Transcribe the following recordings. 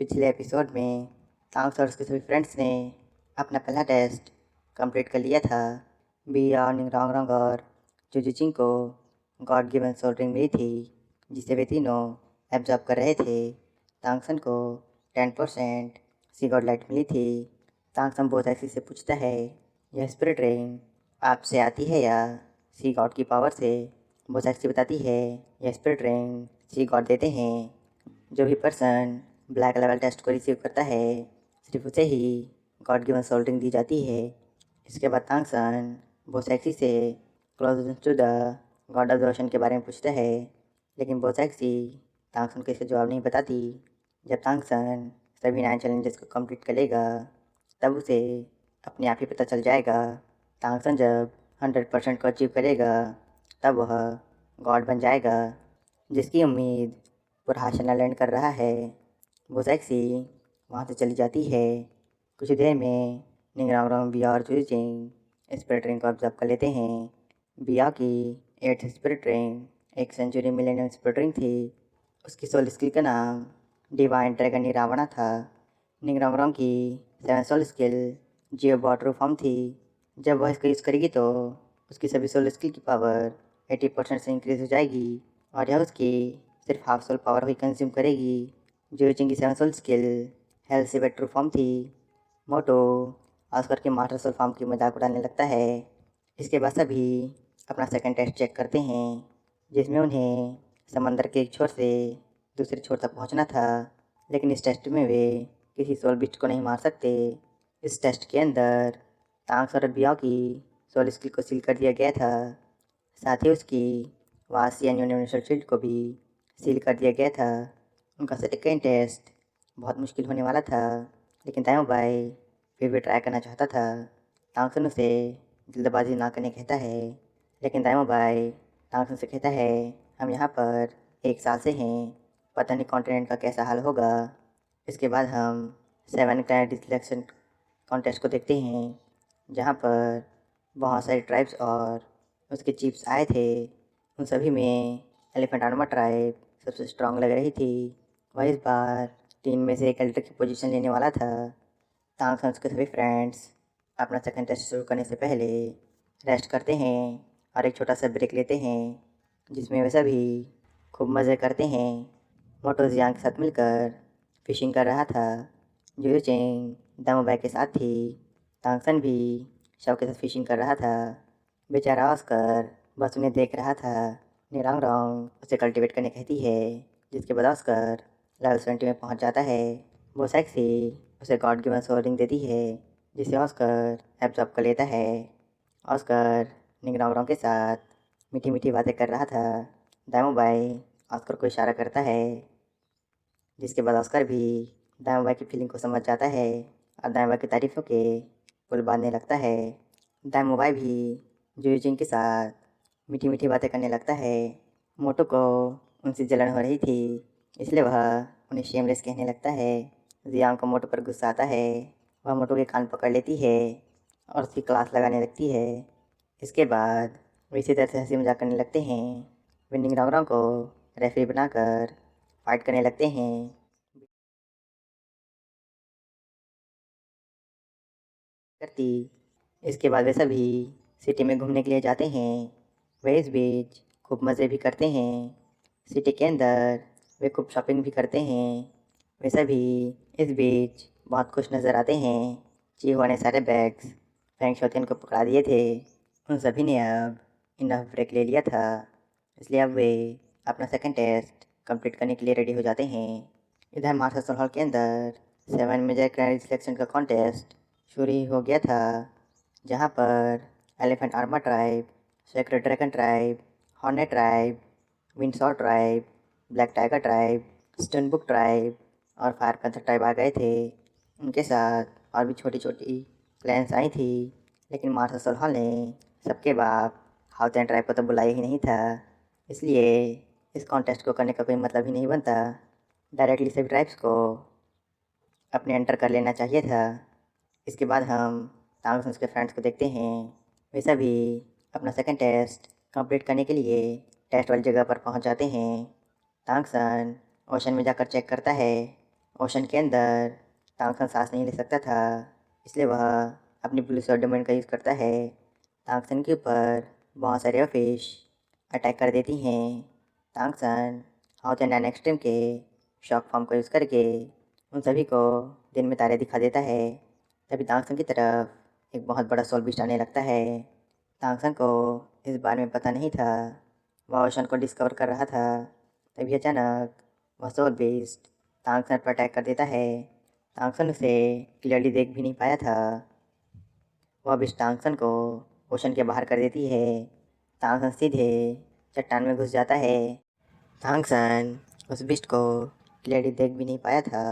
पिछले एपिसोड में तांग्स और उसके सभी फ्रेंड्स ने अपना पहला टेस्ट कंप्लीट कर लिया था। बिया, निंगरोंग और जुजुचिंग को गॉड गिवन सोल रिंग मिली थी, जिसे वे तीनों एब्जॉर्ब कर रहे थे। तांगसन को 10% सी गॉड लाइट मिली थी। तांगसन बोझाक्सी से पूछता है, यह स्पिरिट रिंग आपसे आती है या सी गॉड की पावर से? बोझाक्सी बताती है, यह स्पिरिट रिंग सी गॉड देते हैं। जो भी पर्सन ब्लैक लेवल टेस्ट को रिसीव करता है, सिर्फ उसे ही गॉड गिवन सोल रिंग दी जाती है। इसके बाद तांगसन बोसैक्सी से close to the God of the ocean के बारे में पूछता है, लेकिन बोसैक्सी तांगसन को इसका जवाब नहीं बताती। जब तांगसन सभी 9 चैलेंजेस को कंप्लीट करेगा, तब उसे अपने आप ही पता चल जाएगा। तांगसन जब 100% को अचीव करेगा, तब वह गॉड बन जाएगा, जिसकी उम्मीद पूरा हाशना लैंड कर रहा है। बोसैक्सी वहाँ से चली जाती है। कुछ देर में निंगरोंग, बिया और जुजिचिंग स्पिरिट रिंग को ऑब्जर्व कर लेते हैं। बिया की 8th स्पिरिट रिंग एक सेंचुरी मिलेनियम स्पिरिट रिंग थी। उसकी सोल स्किल का नाम डिवाइन ड्रैगन निरावना था। निंगरोंग की 7th सोल स्किल जियो बॉट फॉर्म थी। जब वह इसका यूज़ करेगी तो उसकी सभी सोल स्किल की पावर 80% से इंक्रीज हो जाएगी और यह उसकी सिर्फ हाफ सोल पावर ही कंज्यूम करेगी। जुजिचिंग की 7th सोल स्किल हेल से ट्रू फॉर्म थी। मोटो ऑस्कर के मास्टर सोल फॉर्म की मजाक उड़ाने लगता है। इसके बाद सभी अपना सेकंड टेस्ट चेक करते हैं, जिसमें उन्हें समंदर के एक छोर से दूसरे छोर तक पहुंचना था, लेकिन इस टेस्ट में वे किसी सोल बिस्ट को नहीं मार सकते। इस टेस्ट के अंदर तांग्स और बिया की सोल स्किल को सील कर दिया गया था। साथ ही उसकी वासियन यूनिवर्सल शील्ड को भी सील कर दिया गया था। उनका सेकंड टेस्ट बहुत मुश्किल होने वाला था, लेकिन तायो बाई फिर भी ट्राई करना चाहता था। तांगसन उसे जल्दबाजी ना करने कहता है, लेकिन दायो बाई तांगसन से कहता है, हम यहाँ पर 1 साल से हैं, पता नहीं कॉन्टिनेंट का कैसा हाल होगा। इसके बाद हम 7 क्लैरिटी सिलेक्शन कॉन्टेस्ट को देखते हैं, जहाँ पर बहुत सारे ट्राइब्स और उसके चीफ्स आए थे। उन सभी में एलिफेंट आर्मा ट्राइब सबसे स्ट्रांग लग रही थी। वह इस बार टीम में से एक एल्डर की पोजीशन लेने वाला था। तांगसन के सभी फ्रेंड्स अपना सेकंड टेस्ट शुरू करने से पहले रेस्ट करते हैं और एक छोटा सा ब्रेक लेते हैं, जिसमें वे सभी खूब मज़े करते हैं। मोटो जियांग के साथ मिलकर फिशिंग कर रहा था। जुचिंग दामोबाई के साथ थी। तांगसन भी शव के साथ फिशिंग कर रहा था। बेचारा ऑस्कर बस उन्हें देख रहा था। निरांग उसे कल्टीवेट करने कहती है, जिसके बाद ऑस्कर लेवल 70 में पहुंच जाता है। बोसैक्सी उसे गॉड गिवन सोल रिंग देती है, जिसे ऑस्कर एब्जॉर्ब कर लेता है। ऑस्कर निंगरोंग के साथ मीठी मीठी बातें कर रहा था। दामोबाई ऑस्कर को इशारा करता है, जिसके बाद ऑस्कर भी दामोबाई की फीलिंग को समझ जाता है और दामोबाई की तारीफ़ों के पुल बांधने लगता है। दामोबाई भी जुजिंग के साथ मीठी मीठी बातें करने लगता है। मोटो को उनसे जलन हो रही थी, इसलिए वह उन्हें शेमलेस कहने लगता है। जियांग को मोटो पर गुस्सा आता है। वह मोटो के कान पकड़ लेती है और उसकी क्लास लगाने लगती है। इसके बाद वे इसी तरह से हंसी मजाक करने लगते हैं। वे निंगरोंग को रेफरी बनाकर फाइट करने लगते हैं। करती इसके बाद वे सभी सिटी में घूमने के लिए जाते हैं। वे इस बीच खूब मज़े भी करते हैं। सिटी के अंदर वे खूब शॉपिंग भी करते हैं। वे सभी इस बीच बहुत खुश नज़र आते हैं। चीहुआ ने सारे बैग्स फैंग शोतियन को पकड़ा दिए थे। उन सभी ने अब इनफ ब्रेक ले लिया था, इसलिए अब वे अपना सेकंड टेस्ट कंप्लीट करने के लिए रेडी हो जाते हैं। इधर मार्शल हॉल के अंदर 7 मेजर क्लैरिटी सिलेक्शन का कॉन्टेस्ट शुरू ही हो गया था, जहाँ पर एलिफेंट आर्मा tribe, secret dragon tribe, hornet tribe, Windsor tribe, black tiger tribe, stonebook tribe और फायर पैंथर ट्राइब आ गए थे। उनके साथ और भी छोटी छोटी क्लैंस आई थी, लेकिन मार्शल हॉल ने सबके बाप हाउतेन ट्राइब को तो बुलाया ही नहीं था, इसलिए इस कॉन्टेस्ट को करने का कोई मतलब ही नहीं बनता। डायरेक्टली सभी ट्राइब्स को अपने एंटर कर लेना चाहिए था। इसके बाद हम तांगसन के फ्रेंड्स को देखते हैं। वे सभी अपना सेकंड टेस्ट कंप्लीट करने के लिए टेस्ट वाली जगह पर पहुंच जाते हैं। तांगसन ओशन में जाकर चेक करता है। ओशन के अंदर तांगसन सांस नहीं ले सकता था, इसलिए वह अपनी ब्लू स्वार्ड डोमेन का यूज़ करता है। तांगसन के ऊपर बहुत सारे फिश अटैक कर देती हैं। तांगसन हाउस एंड एक्सट्रीम के शॉक फॉर्म को यूज़ करके उन सभी को दिन में तारे दिखा देता है। तभी तांगसन की तरफ एक बहुत बड़ा सोल बीस्ट आने लगता है। तांगसन को इस बारे में पता नहीं था, वह ओशन को डिस्कवर कर रहा था। तभी अचानक वह सोल बीस्ट तांगसन पर अटैक कर देता है। तांगसन उसे क्लियरली देख भी नहीं पाया था। वह बीस्ट तांगसन को ओशन के बाहर कर देती है। तांगसन सीधे चट्टान में घुस जाता है। तांगसन उस बीस्ट को क्लियरली देख भी नहीं पाया था।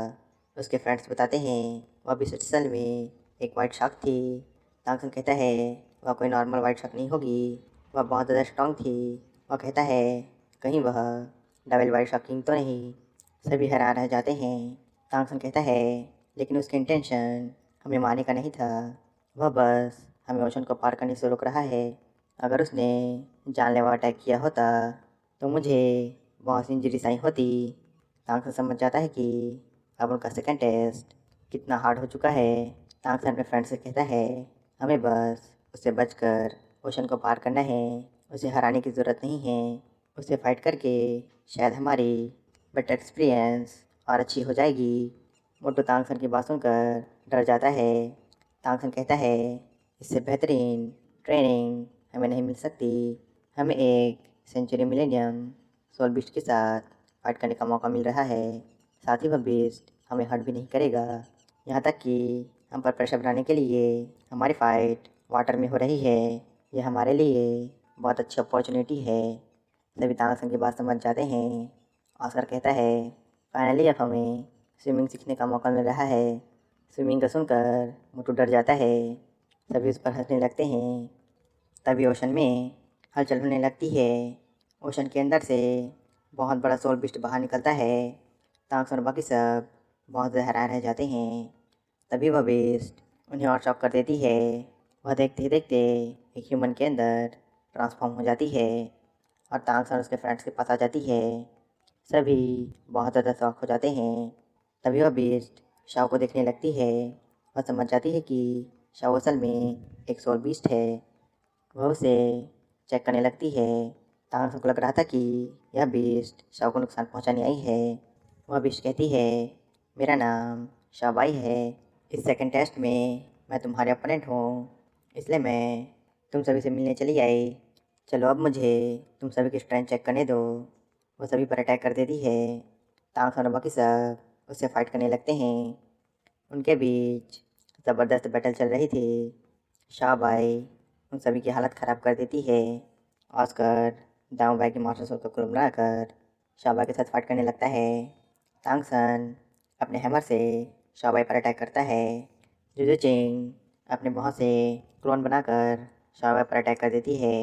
उसके फ्रेंड्स बताते हैं वह बीस्ट असल में एक वाइट शार्क थी। तांगसन कहता है वह कोई नॉर्मल वाइट शार्क नहीं होगी, वह बहुत ज़्यादा स्ट्रॉन्ग थी। वह कहता है कहीं वह डबल वाइट शार्क किंग तो नहीं। सभी हैरान रह जाते हैं। तांगसन कहता है लेकिन उसकी इंटेंशन हमें मारने का नहीं था, वह बस हमें ओशन को पार करने से रोक रहा है। अगर उसने जानलेवा अटैक किया होता तो मुझे बहुत सी इंजरीज आई होती। तांगसन समझ जाता है कि अब उनका सेकंड टेस्ट कितना हार्ड हो चुका है। तांगसन अपने फ्रेंड से कहता है हमें बस उससे बचकर ओशन को पार करना है, उसे हराने की ज़रूरत नहीं है। उससे फाइट करके शायद हमारी बेटर एक्सपीरियंस और अच्छी हो जाएगी। मोटू तांगसन की बात सुनकर डर जाता है। तांगसन कहता है इससे बेहतरीन ट्रेनिंग हमें नहीं मिल सकती। हमें एक सेंचुरी मिलेनियम सोल बीस्ट के साथ फाइट करने का मौका मिल रहा है। साथ ही वह बीस्ट हमें हर्ट भी नहीं करेगा। यहाँ तक कि हम पर प्रेशर बनाने के लिए हमारी फ़ाइट वाटर में हो रही है। यह हमारे लिए बहुत अच्छी अपॉर्चुनिटी है। सभी तांगसन की बात समझ जाते हैं। ऑस्कर कहता है फाइनली अब हमें स्विमिंग सीखने का मौका मिल रहा है। स्विमिंग का सुनकर मोटू डर जाता है। सभी उस पर हंसने लगते हैं। तभी ओशन में हलचल होने लगती है। ओशन के अंदर से बहुत बड़ा सोल बीस्ट बाहर निकलता है। तांगसन और बाकी सब बहुत ज़्यादा हैरान रह जाते हैं। तभी वह बीस्ट उन्हें और शॉक कर देती है। वह देखते ही देखते एक ह्यूमन के अंदर ट्रांसफॉर्म हो जाती है और तांगसन उसके फ्रेंड्स के पास आ जाती है। सभी बहुत ज़्यादा शॉक हो जाते हैं। तभी वह बीस्ट शाओ को देखने लगती है। वह समझ जाती है कि शाओ असल में एक सोल बीस्ट है। वह उसे चेक करने लगती है। तांगसन को लग रहा था कि यह बीस्ट शाओ को नुकसान पहुंचाने आई है। वह बीस्ट कहती है मेरा नाम शाओबाई है। इस सेकंड टेस्ट में मैं तुम्हारे ओपोनेंट हूँ, इसलिए मैं तुम सभी से मिलने चली आई। चलो अब मुझे तुम सभी की स्ट्रेंथ चेक करने दो। वह सभी पर अटैक कर देती है। तांगसन और बाकी सब उससे फाइट करने लगते हैं। उनके बीच ज़बरदस्त बैटल चल रही थी। शाओबाई उन सभी की हालत ख़राब कर देती है। ऑस्कर दाऊबाई की मार्शल सोल को कुल बनाकर शाओबाई के साथ फाइट करने लगता है। तांगसन अपने हैमर से शाओबाई पर अटैक करता है। जुजुचिंग अपने बहुत से क्लोन बनाकर शाओबाई पर अटैक कर देती है,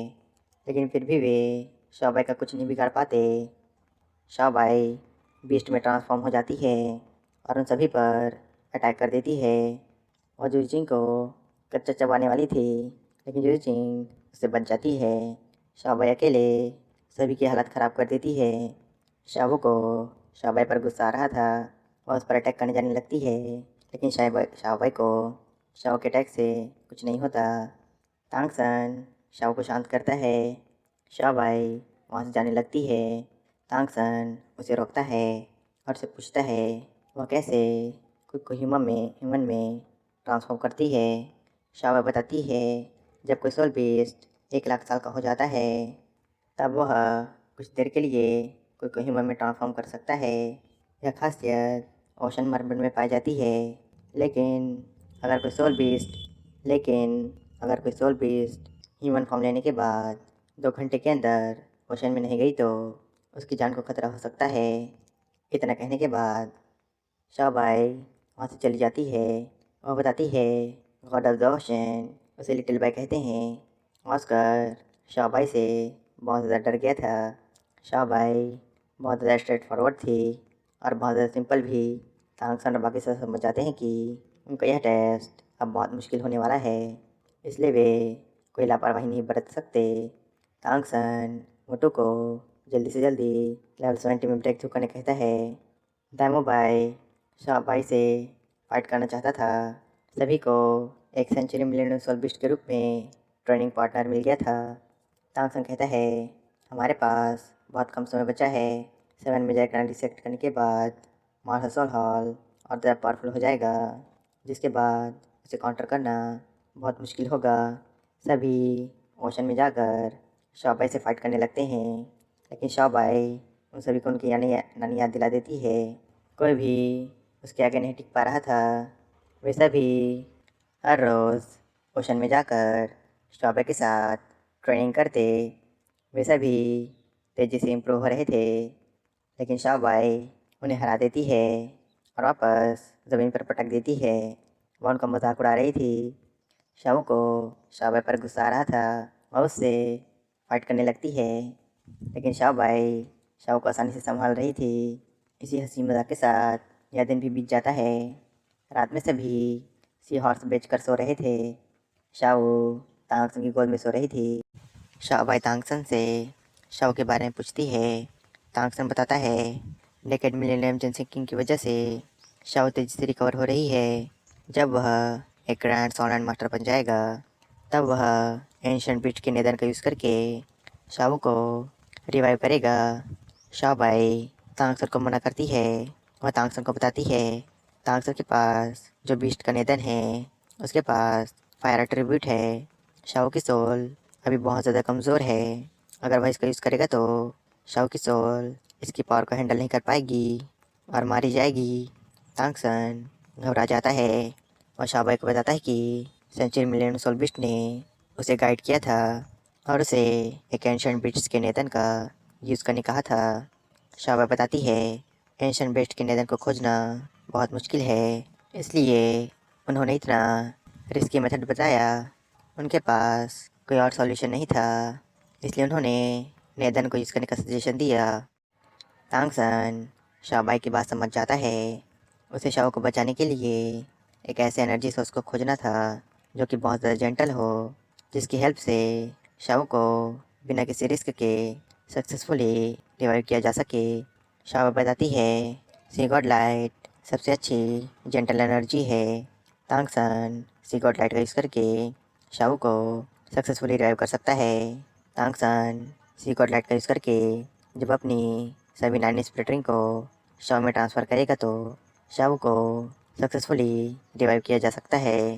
लेकिन फिर भी वे शाओबाई का कुछ नहीं बिगाड़ पाते। शाओबाई बीस्ट में ट्रांसफॉर्म हो जाती है और उन सभी पर अटैक कर देती है। और जुजुचिंग को कच्चा चबाने वाली थी, लेकिन जुजुचिंग उससे बच जाती है। शाओबाई अकेले सभी की हालत ख़राब कर देती है। शाओ को शाओबाई पर गुस्सा आ रहा था। वह उस पर अटैक करने जाने लगती है, लेकिन शाओबाई को शाओ के अटैक से कुछ नहीं होता। तांगसन शाओ को शांत करता है। शाओबाई वहाँ से जाने लगती है। तांगसन उसे रोकता है और उससे पूछता है वह कैसे खुद को ह्यूमन में ट्रांसफॉर्म करती है। शाओबाई बताती है जब कोई सोल बीस्ट 1 लाख साल का हो जाता है तब वह कुछ देर के लिए कोई को ह्यूमन में ट्रांसफॉर्म कर सकता है। यह खासियत ओशन मरमर में पाई जाती है। लेकिन अगर कोई सोल बीस्ट लेकिन अगर कोई सोल बीस्ट ह्यूमन फॉर्म लेने के बाद 2 घंटे के अंदर ओशन में नहीं गई तो उसकी जान को खतरा हो सकता है। इतना कहने के बाद शाओबाई वहाँ से चली जाती है। वह बताती है गॉड ऑफ द ओशन उसे लिटिल बाई कहते हैं। ऑस्कर शाओबाई से बहुत ज़्यादा डर गया था। शाओबाई बहुत ज़्यादा स्ट्रेट फॉरवर्ड थी और बहुत ज़्यादा सिंपल भी। तांगसन और बाकी सब समझ जाते हैं कि उनका यह टेस्ट अब बहुत मुश्किल होने वाला है, इसलिए वे कोई लापरवाही नहीं बरत सकते। तांगसन मोटू को जल्दी से जल्दी लेवल 70 में ब्रेक थ्रू करने कहता है। दामोबाई शाहबाई से फाइट करना चाहता था। सभी को एक सेंचुरी मिलियन सोल्बिस्ट के रूप में ट्रेनिंग पार्टनर मिल गया था। तांगसन कहता है, हमारे पास बहुत कम समय बचा है। 7 मेजर ग्रैंड डिसेक्ट करने के बाद मार्शल सोल हॉल और ज़्यादा पावरफुल हो जाएगा, जिसके बाद उसे काउंटर करना बहुत मुश्किल होगा। सभी ओशन में जाकर शाहबाई से फाइट करने लगते हैं, लेकिन शाहबाई उन सभी को उनकी नानी याद दिला देती है। कोई भी उसके आगे नहीं टिक पा रहा था। वे सभी हर रोज़ ओशन में जाकर शाहबाई के साथ ट्रेनिंग करते। वे सभी तेज़ी से इम्प्रूव हो रहे थे, लेकिन शाहबाई उन्हें हरा देती है और वापस ज़मीन पर पटक देती है। वह उनका मजाक उड़ा रही थी। शाहू को शाहबाई पर गुस्सा आ रहा था। वह उससे फाइट करने लगती है, लेकिन शाहबाई शाहू को आसानी से संभाल रही थी। इसी हंसी मजाक के साथ यह दिन भी बीत जाता है। रात में सभी सी हॉर्स बेचकर सो रहे थे। शाहू तांगसन की गोद में सो रही थी। शाहबाई तांगसन से शाहू के बारे में पूछती है। तांगसन बताता है, डेकेड मिलेनियम जनसिंकिंग की वजह से शाहू तेजी से रिकवर हो रही है। जब वह एक ग्रैंड सॉलन मास्टर बन जाएगा, तब वह एंशिएंट बीट के निधन का यूज़ करके शाहू को रिवाइव करेगा। शाहबाई तांगसन को मना करती है। वह तांगसन को बताती है, तांगसन के पास जो बीस्ट का निधन है, उसके पास फायर एट्रीब्यूट है। शाहू की सोल अभी बहुत ज़्यादा कमज़ोर है। अगर वह इसका यूज़ करेगा तो शाहू की सोल इसकी पावर को हैंडल नहीं कर पाएगी और मारी जाएगी। तांगसन घबरा जाता है और शाहबाई को बताता है कि सेंचुरी मिलियन सोल बिस्ट ने उसे गाइड किया था और उसे एक एंशिएंट बिट्स के निधन का यूज़ करने कहा था। शाहबाई बताती है, एंशिएंट बिट्स के निधन को खोजना बहुत मुश्किल है, इसलिए उन्होंने इतना रिस्की मेथड बताया। उनके पास कोई और सॉल्यूशन नहीं था, इसलिए उन्होंने निधन को यूज़ करने का सजेशन दिया। तांगसन शाहबाई की बात समझ जाता है। उसे शाहू को बचाने के लिए एक ऐसे एनर्जी सोर्स को खोजना था जो कि बहुत ज़्यादा जेंटल हो, जिसकी हेल्प से शाहू को बिना किसी रिस्क के सक्सेसफुली रिवाइव किया जा सके। शाहू बताती है, सी गॉड लाइट सबसे अच्छी जेंटल एनर्जी है। तांगसन सी गॉड लाइट का यूज़ करके शाहू को सक्सेसफुली रिवाइव कर सकता है। तांगसन सी गॉड लाइट का यूज़ करके जब अपनी सभी 9 स्प्लिटरिंग को शाहू में ट्रांसफ़र करेगा तो शाहू को सक्सेसफुली रिवाइव किया जा सकता है।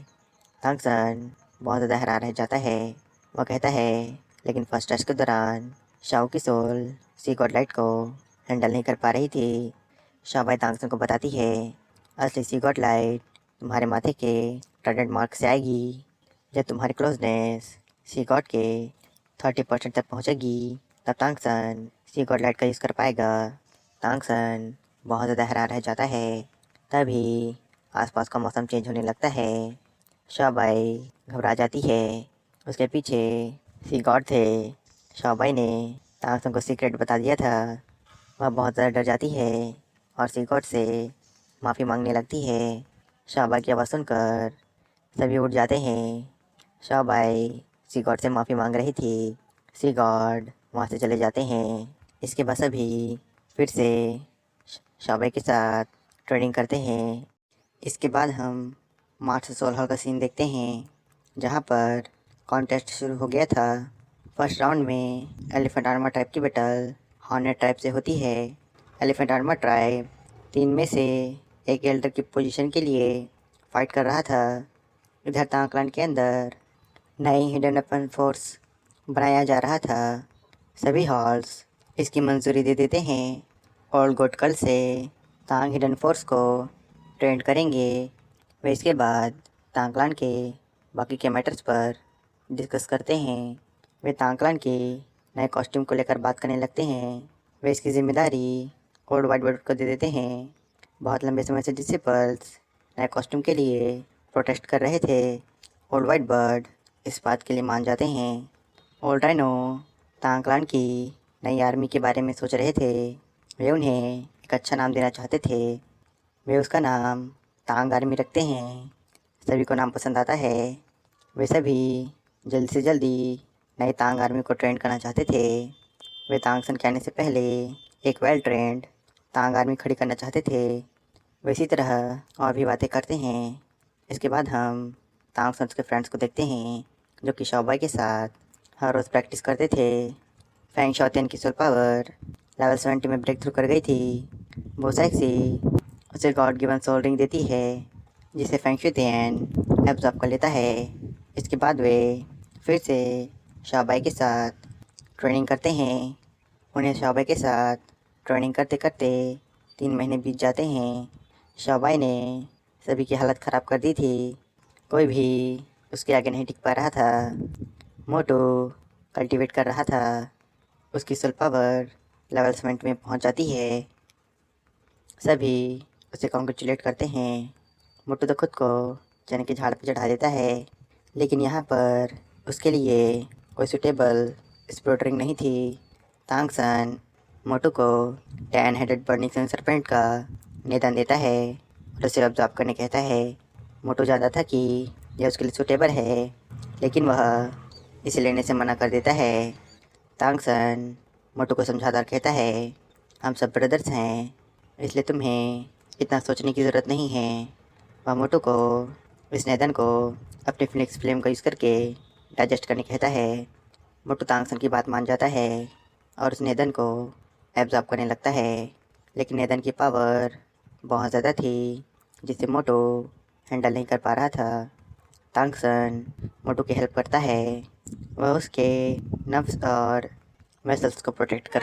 तांगसन बहुत ज़्यादा हैरान रह जाता है। वह कहता है, लेकिन फर्स्ट टेस्ट के दौरान शाहू की सोल सी गॉड लाइट को हैंडल नहीं कर पा रही थी। शाहबाई तांगसन को बताती है, असली सी गॉड लाइट तुम्हारे माथे के ट्राइडेंट मार्क से आएगी। जब तुम्हारी क्लोजनेस सी गॉड के 30% तक पहुंचेगी, तब तांगसन सी गॉड लाइट का यूज़ कर पाएगा। तांगसन बहुत ज़्यादा हैरान रह जाता है। तभी आसपास का मौसम चेंज होने लगता है। शाहबाई घबरा जाती है। उसके पीछे सी गॉड थे। शाहबाई ने तांगसन को सीक्रेट बता दिया था। वह बहुत ज़्यादा डर जाती है और सी गॉड से माफ़ी मांगने लगती है। शाहबाई की आवाज़ सुनकर सभी उठ जाते हैं। शाहबाई सी गॉड से माफ़ी मांग रही थी। सी गॉड वहाँ से चले जाते हैं। इसके बाद सभी फिर से शाहबाई के साथ ट्रेनिंग करते हैं। इसके बाद हम मार्च सोल हॉल का सीन देखते हैं, जहाँ पर कॉन्टेस्ट शुरू हो गया था। फर्स्ट राउंड में एलिफेंट आर्मर ट्राइब की बैटल हॉर्नेट ट्राइब से होती है। एलिफेंट आर्मर ट्राइब 3 में से एक एल्डर की पोजीशन के लिए फाइट कर रहा था। इधर तांगक्लैन के अंदर नई हिडन वेपन फोर्स बनाया जा रहा था। सभी हॉल्स इसकी मंजूरी दे देते हैं और गोट कल से तांग हिडन फोर्स को ट्रेंड करेंगे। वे इसके बाद तांगक्लैन के बाकी के मैटर्स पर डिस्कस करते हैं। वे तांगक्लैन के नए कॉस्ट्यूम को लेकर बात करने लगते हैं। वे इसकी जिम्मेदारी ओल्ड वाइट बर्ड को दे देते हैं। बहुत लंबे समय से डिसिपल्स नए कॉस्ट्यूम के लिए प्रोटेस्ट कर रहे थे। ओल्ड वाइट बर्ड इस बात के लिए मान जाते हैं। ओल्ड राइनो तांगक्लैन की नई आर्मी के बारे में सोच रहे थे। वे उन्हें एक अच्छा नाम देना चाहते थे। वे उसका नाम तांग आर्मी रखते हैं। सभी को नाम पसंद आता है। वे सभी जल्दी से जल्दी नई तांग आर्मी को ट्रेंड करना चाहते थे। वे तांगसन के आने से पहले एक वेल ट्रेंड तांग आर्मी खड़ी करना चाहते थे। वो इसी तरह और भी बातें करते हैं। इसके बाद हम तांग सन के फ्रेंड्स को देखते हैं जो कि शाओबाई के साथ हर रोज़ प्रैक्टिस करते थे। फैंग शाओतियन की सोल पावर लेवल 70 में ब्रेक थ्रू कर गई थी। वो सेक्सी उसे गॉड गिवन सोल रिंग देती है जिसे फैंग शाओतियन एब्जॉर्ब कर लेता है। इसके बाद वे फिर से शाओबाई के साथ ट्रेनिंग करते हैं। उन्हें शाओबाई के साथ ट्रेनिंग करते करते 3 महीने बीत जाते हैं। शाओबाई ने सभी की हालत ख़राब कर दी थी। कोई भी उसके आगे नहीं टिक पा रहा था। मोटो कल्टीवेट कर रहा था। उसकी सोल पावर लेवल 70 में पहुंच जाती है। सभी उसे कॉन्ग्रेचुलेट करते हैं। मोटो तो खुद को चने के झाड़ पर चढ़ा देता है, लेकिन यहाँ पर उसके लिए कोई सुटेबल स्पोर्ट रिंग नहीं थी। तांग सन मोटो को 10 हेडेड बर्निंग सरपेंट का निदान देता है और उसे ऑब्जॉर्व करने कहता है। मोटो जानता था कि यह उसके लिए सुटेबल है, लेकिन वह इसे लेने से मना कर देता है। तांग सन मोटो को समझाता और कहता है, हम सब ब्रदर्स हैं, इसलिए तुम्हें इतना सोचने की ज़रूरत नहीं है। वह मोटो को इस निदान को अपने फिनिक्स फ्लेम का यूज़ करके डाइजेस्ट करने कहता है। मोटो तांग सन की बात मान जाता है और उस निदान को एब्जॉर्ब करने लगता है, लेकिन निदान की पावर बहुत ज़्यादा थी जिसे मोटो हैंडल नहीं कर पा रहा था। तांग सन मोटो की हेल्प करता है। वह उसके नर्व्स और वेसल्स को प्रोटेक्ट कर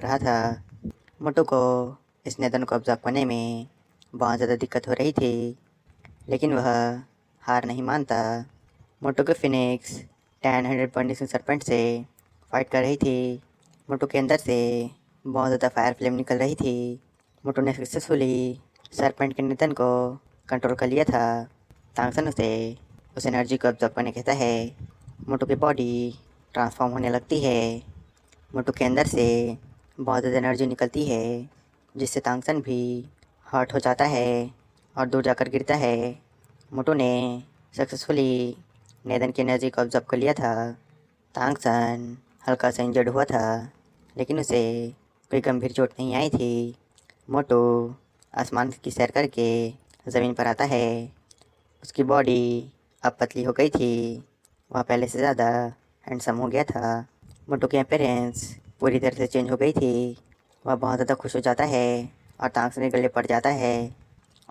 रहा था। मोटो को इस निदान को ऑब्जर्व करने में बहुत ज़्यादा दिक्कत हो रही थी, लेकिन वह हार नहीं मानता। मोटो के फिनिक्स 10 हेडेड बर्निंग सरपेंट से फाइट कर रही थी। मोटो के अंदर से बहुत ज़्यादा फायर फ्लेम निकल रही थी। मोटो ने सक्सेसफुली सरपेंट के निदान को कंट्रोल कर लिया था। तांग सन उसे उस एनर्जी को ऑब्जर्व करने कहता है। मोटो की बॉडी ट्रांसफॉर्म होने लगती है। मोटो के अंदर से बहुत ज़्यादा एनर्जी निकलती है जिससे तांग सन भी हर्ट हो जाता है और दूर जाकर गिरता है। मोटो ने सक्सेसफुली नेदन की एनर्जी को ऑब्जर्व कर लिया था। तांग सन हल्का सा इंजर्ड हुआ था, लेकिन उसे कोई गंभीर चोट नहीं आई थी। मोटो आसमान की सैर करके ज़मीन पर आता है। उसकी बॉडी अब पतली हो गई थी। वह पहले से ज़्यादा हैंडसम हो गया था। मोटो की अपीयरेंस पूरी तरह से चेंज हो गई थी। वह बहुत ज़्यादा खुश हो जाता है और तांग सन के गले पड़ जाता है।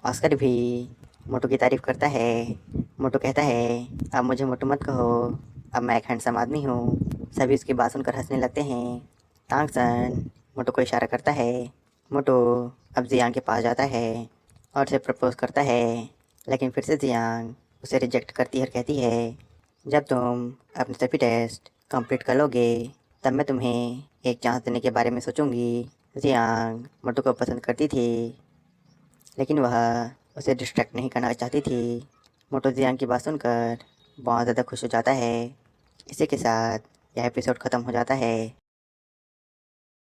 ऑस्कर भी मोटो की तारीफ़ करता है। मोटो कहता है, अब मुझे मोटो मत कहो, अब मैं एक हैंडसम आदमी हूँ। सभी उसकी बात सुनकर हंसने लगते हैं। तांग सन मोटो को इशारा करता है। मोटो अब जियांग के पास जाता है और उसे प्रपोज करता है, लेकिन फिर से जियांग उसे रिजेक्ट करती है और कहती है, जब तुम अपने सभी टेस्ट कंप्लीट कर लोगे तब मैं तुम्हें एक चांस देने के बारे में सोचूंगी। जियांग मोटो को पसंद करती थी, लेकिन वह उसे डिस्ट्रैक्ट नहीं करना चाहती थी। मोटो जियांग की बात सुनकर बहुत ज़्यादा खुश हो जाता है। इसी के साथ यह एपिसोड ख़त्म हो जाता है।